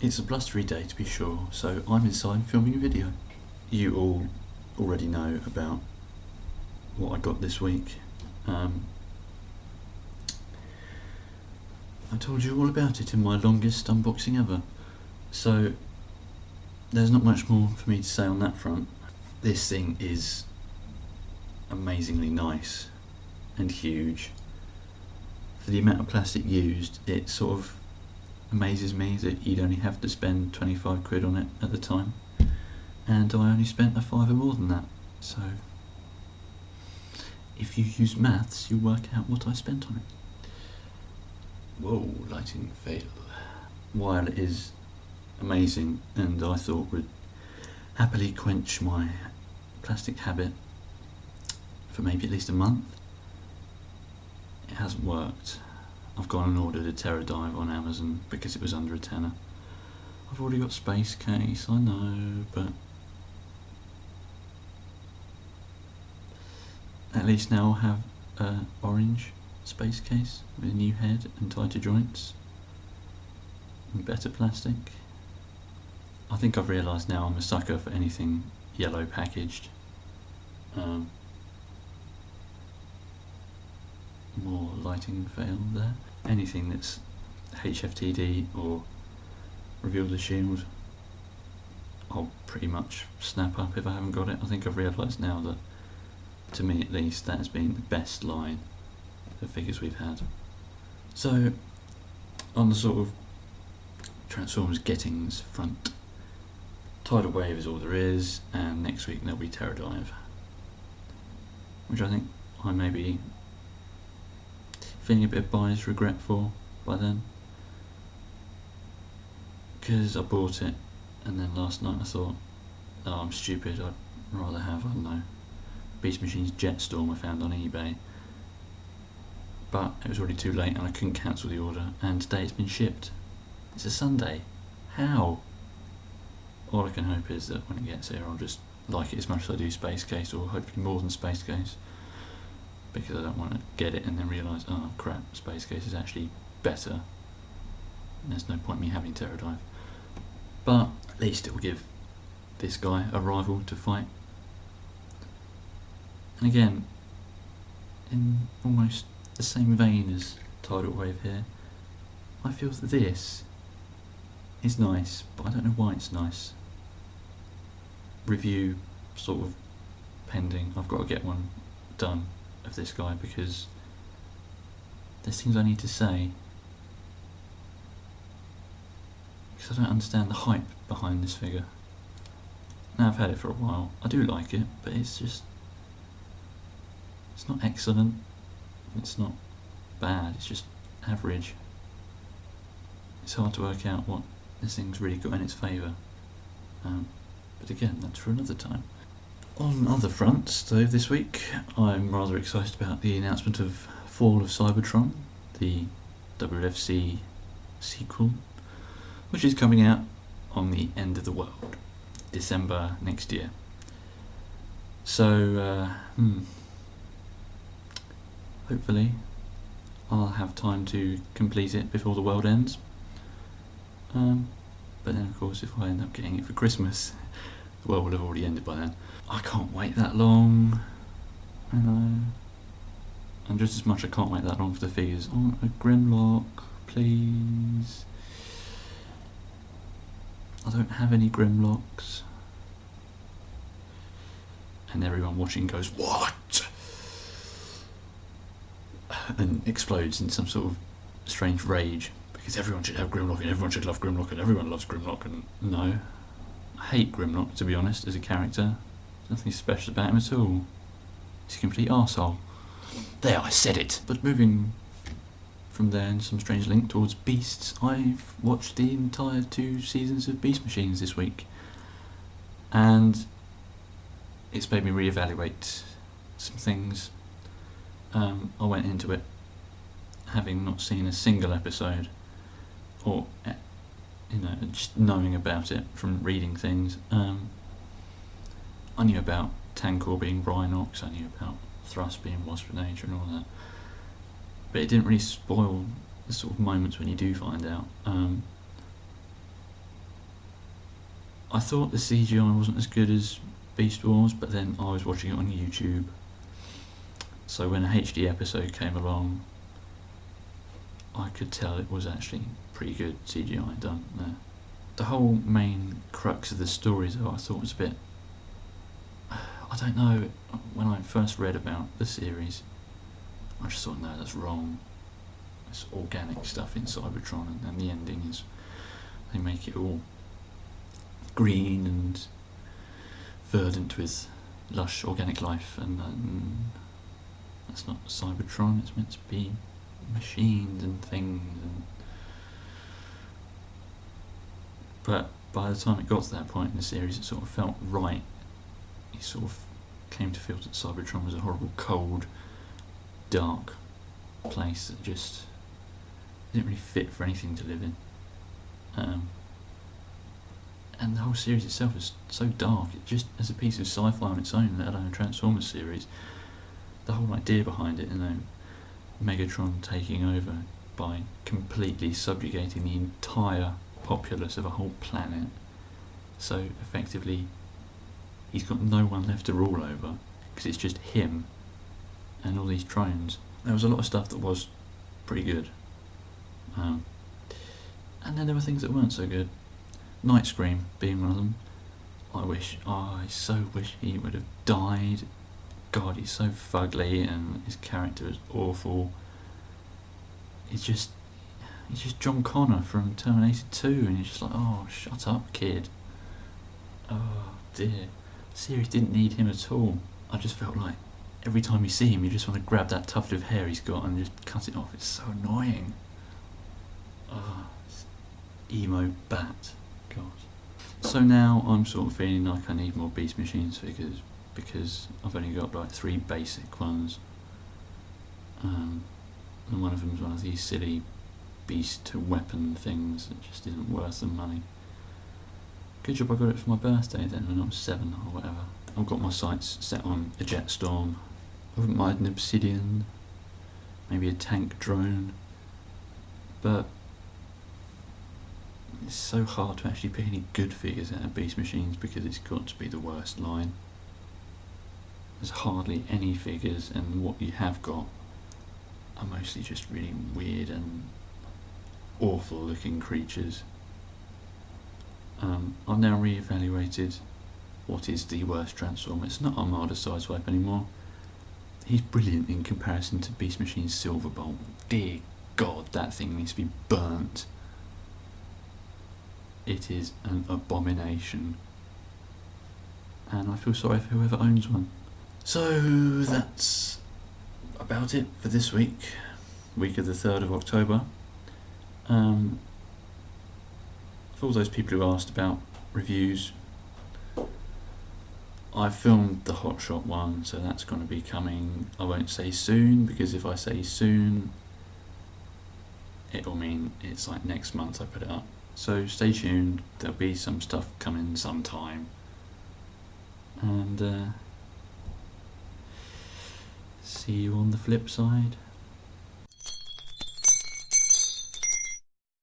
It's a blustery day to be sure, so I'm inside filming a video. You all already know about what I got this week. I told you all about it in my longest unboxing ever, so there's not much more for me to say on that front. This thing is amazingly nice and huge. For the amount of plastic used, it sort of amazes me that you'd only have to spend 25 quid on it at the time, and I only spent a fiver more than that, so if you use maths you'll work out what I spent on it. Whoa, lighting fail. While it is amazing and I thought would happily quench my plastic habit for maybe at least a month, it hasn't worked. I've gone and ordered a Terradive on Amazon because it was under a tenner. I've already got Space Case, I know, but at least now I'll have an orange Space Case with a new head and tighter joints and better plastic. I think I've realised now I'm a sucker for anything yellow packaged. More lighting fail there. Anything that's HFTD or Reveal the Shield, I'll pretty much snap up if I haven't got it. I think I've realised now that, to me at least, that has been the best line of figures we've had. So, on the sort of Transformers Gettings front, Tidal Wave is all there is, and next week there'll be Terradive, which I think I may be feeling a bit of buyer's regret for by then, because I bought it and then last night I thought, oh, I'm stupid, I'd rather have, I don't know, Beast Machines Jetstorm I found on eBay, but it was already too late and I couldn't cancel the order, and today it's been shipped. It's a Sunday. How? All I can hope is that when it gets here I'll just like it as much as I do Space Case, or hopefully more than Space Case, because I don't want to get it and then realise, oh crap, Space Case is actually better, and there's no point in me having Terradive. But at least it will give this guy a rival to fight. And again, in almost the same vein as Tidal Wave here, I feel that this is nice, but I don't know why it's nice. Review sort of pending. I've got to get one done of this guy because there's things I need to say, because I don't understand the hype behind this figure. Now I've had it for a while, I do like it, but it's not excellent, it's not bad, it's just average. It's hard to work out what this thing's really got in its favour, but again, that's for another time. On other fronts, though, this week I'm rather excited about the announcement of Fall of Cybertron, the WFC sequel, which is coming out on the End of the World, December next year. So, hopefully I'll have time to complete it before the world ends. But then of course if I end up getting it for Christmas, the world will have already ended by then. I can't wait that long, I know. And just as much I can't wait that long for the figures. I want a Grimlock, please. I don't have any Grimlocks. And everyone watching goes, what? And explodes in some sort of strange rage, because everyone should have Grimlock and everyone should love Grimlock and everyone loves Grimlock, and no. I hate Grimlock, to be honest, as a character. There's nothing special about him at all. He's a complete arsehole. There, I said it! But moving from there in some strange link towards Beasts, I've watched the entire 2 seasons of Beast Machines this week, and it's made me reevaluate some things. I went into it having not seen a single episode, or just knowing about it from reading things. I knew about Tankor being Rhinox, I knew about Thrust being Waspinator and all that, but it didn't really spoil the sort of moments when you do find out. I thought the CGI wasn't as good as Beast Wars, but then I was watching it on YouTube. So when a HD episode came along, I could tell it was actually pretty good CGI done there. The whole main crux of the story, though, I thought was a bit... I don't know, when I first read about the series, I just thought, no, that's wrong. It's organic stuff in Cybertron, and then the ending is they make it all green and verdant with lush organic life, and that's not Cybertron. It's meant to be machines and things, but by the time it got to that point in the series, it sort of felt right. You sort of came to feel that Cybertron was a horrible, cold, dark place that just didn't really fit for anything to live in. And the whole series itself is so dark. It just, as a piece of sci-fi on its own, let alone a Transformers series, the whole idea behind it, Megatron taking over by completely subjugating the entire populace of a whole planet. So effectively, he's got no one left to rule over, because it's just him and all these drones. There was a lot of stuff that was pretty good. And then there were things that weren't so good. Night Scream being one of them. I so wish he would have died. God, he's so fugly and his character is awful. He's just John Connor from Terminator 2, and you're just like, oh, shut up, kid. Oh dear. The series didn't need him at all. I just felt like every time you see him, you just want to grab that tuft of hair he's got and just cut it off. It's so annoying. Oh, emo bat. God. So now I'm sort of feeling like I need more Beast Machines figures, because I've only got like 3 basic ones. And one of them's one of these silly beast weapon things that just isn't worth the money. Good job I got it for my birthday then when I was 7 or whatever. I've got my sights set on a Jetstorm. I wouldn't mind an Obsidian, maybe a tank drone, but it's so hard to actually pick any good figures out of Beast Machines because it's got to be the worst line. There's hardly any figures, and what you have got are mostly just really weird and awful looking creatures. I've now re-evaluated what is the worst Transformer. It's not Armada Sideswipe anymore. He's brilliant in comparison to Beast Machine's Silverbolt. Dear God, that thing needs to be burnt. It is an abomination. And I feel sorry for whoever owns one. So that's about it for this week of the 3rd of October. For all those people who asked about reviews, I filmed the Hot Shot one, so that's going to be coming. I won't say soon, because if I say soon, it'll mean it's like next month I put it up. So stay tuned, there'll be some stuff coming sometime. And see you on the flip side.